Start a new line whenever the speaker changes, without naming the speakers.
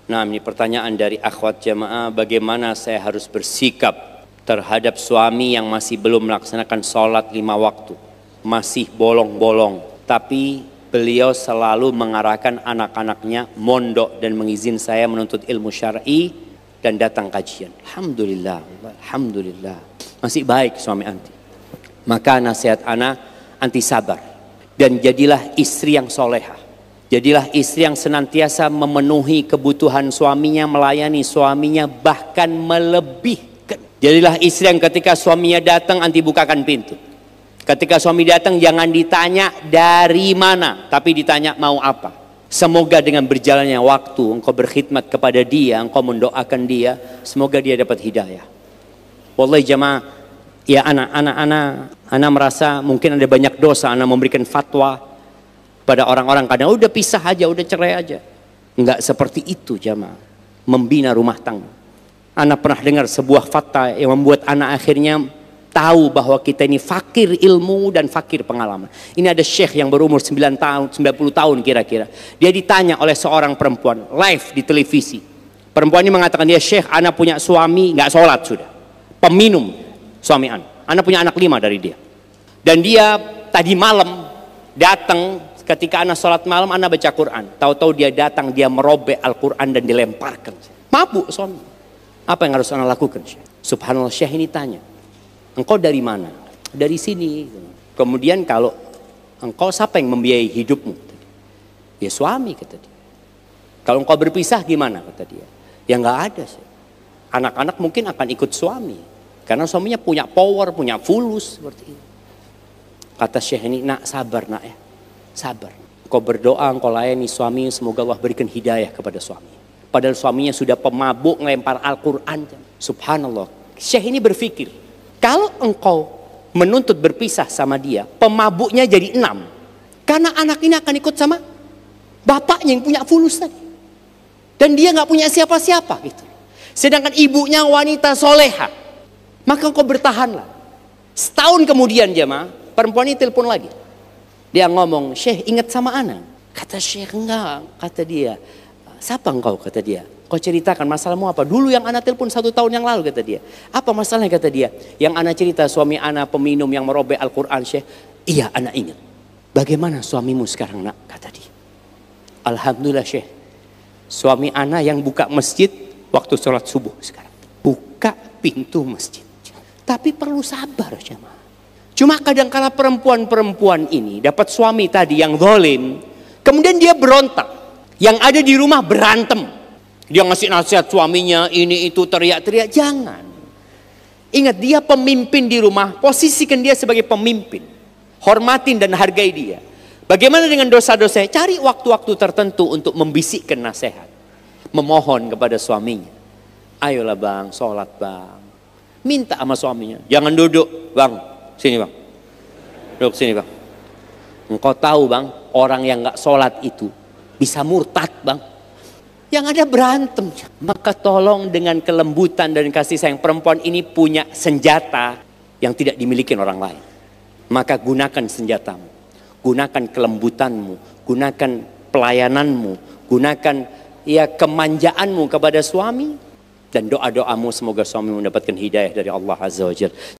Nah, ini pertanyaan dari akhwat jamaah, bagaimana saya harus bersikap terhadap suami yang masih belum melaksanakan sholat 5 waktu, masih bolong-bolong, tapi beliau selalu mengarahkan anak-anaknya mondok dan mengizin saya menuntut ilmu syar'i dan datang kajian. Alhamdulillah, alhamdulillah, masih baik suami anti. Maka nasihat ana, anti sabar dan jadilah istri yang solehah. Jadilah istri yang senantiasa memenuhi kebutuhan suaminya, melayani suaminya, bahkan melebihkan. Jadilah istri yang ketika suaminya datang, anti bukakan pintu. Ketika suami datang jangan ditanya dari mana, tapi ditanya mau apa. Semoga dengan berjalannya waktu engkau berkhidmat kepada dia, engkau mendoakan dia, semoga dia dapat hidayah. Wallahi jamaah, ya anak merasa mungkin ada banyak dosa, anak memberikan fatwa pada orang-orang kadang udah pisah aja, udah cerai aja. Enggak seperti itu jamaah. Membina rumah tangga. Anak pernah dengar sebuah fatwa yang membuat anak akhirnya tahu bahwa kita ini fakir ilmu dan fakir pengalaman. Ini ada syekh yang berumur 90 tahun kira-kira. Dia ditanya oleh seorang perempuan live di televisi. Perempuan ini mengatakan, dia syekh, anak punya suami nggak sholat sudah, peminum suami anak punya anak 5 dari dia. Dan dia tadi malam datang. Ketika anak sholat malam, anak baca Quran. Tahu-tahu dia datang, dia merobek Al-Quran dan dilemparkan. Mabuk suami. Apa yang harus anak lakukan? Subhanallah, syekh ini tanya, engkau dari mana? Dari sini. Kemudian kalau engkau, siapa yang membiayai hidupmu? Ya suami, kata dia. Kalau engkau berpisah gimana? Kata dia. Ya nggak ada sih. Anak-anak mungkin akan ikut suami. Karena suaminya punya power, punya fulus. Seperti itu. Kata syekh ini, nak sabar nak ya. Sabar. Kau berdoa, kau layani suami, semoga Allah berikan hidayah kepada suami. Padahal suaminya sudah pemabuk, ngelempar Al-Quran. Subhanallah. Syekh ini berpikir, kalau engkau menuntut berpisah sama dia, pemabuknya jadi 6. Karena anak ini akan ikut sama bapaknya yang punya fulus tadi. Dan dia nggak punya siapa-siapa gitu. Sedangkan ibunya wanita soleha. Maka engkau bertahanlah. Setahun kemudian jemaah, perempuan ini telepon lagi. Dia ngomong, syekh ingat sama ana? Kata syekh enggak, kata dia. Siapa engkau? Kata dia. Kau ceritakan masalahmu apa? Dulu yang ana telepon 1 tahun yang lalu, kata dia. Apa masalahnya? Kata dia. Yang ana cerita suami ana peminum yang merobek Al-Quran, syekh. Iya, ana ingat. Bagaimana suamimu sekarang nak? Kata dia. Alhamdulillah syekh. Suami ana yang buka masjid waktu sholat subuh sekarang. Buka pintu masjid. Tapi perlu sabar jemaah. Cuma kadang-kala perempuan-perempuan ini dapat suami tadi yang zalim, kemudian dia berontak. Yang ada di rumah berantem. Dia ngasih nasihat suaminya, ini itu teriak-teriak. Jangan. Ingat, dia pemimpin di rumah, posisikan dia sebagai pemimpin. Hormatin dan hargai dia. Bagaimana dengan dosa-dosanya? Cari waktu-waktu tertentu untuk membisikkan nasihat. Memohon kepada suaminya. Ayolah bang, sholat bang. Minta sama suaminya. Jangan duduk, bang. Sini bang, duduk sini bang. Engkau tahu bang, orang yang gak sholat itu bisa murtad bang. Yang ada berantem. Maka tolong dengan kelembutan dan kasih sayang, perempuan ini punya senjata yang tidak dimiliki orang lain. Maka gunakan senjatamu, gunakan kelembutanmu, gunakan pelayananmu, gunakan ya kemanjaanmu kepada suami. Dan doa-doamu semoga suami mendapatkan hidayah dari Allah Azza wa Jalla.